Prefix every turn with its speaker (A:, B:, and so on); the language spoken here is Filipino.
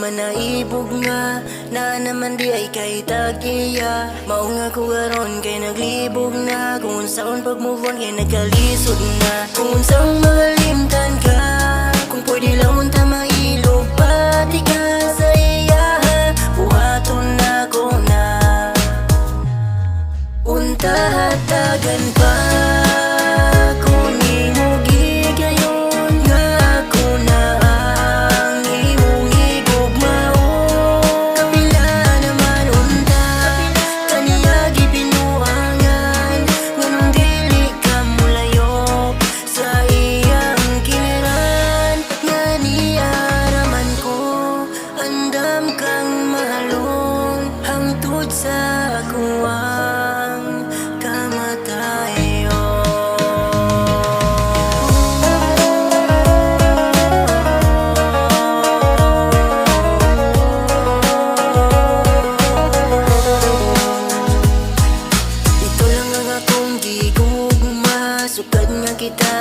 A: man naibog nga na naman di ay kay tagiya. Mao nga ko garon kay naglibog na. Kung saan pag move on kay nagkalisod na. Kung saan magalimtan ka, kung pwede lang unta mailog pati ka sa iya. Buhaton na ko na unta hatagan pa. Sa kuwang kamatayo. Ito lang ang akong gigugma. Sukad nga kita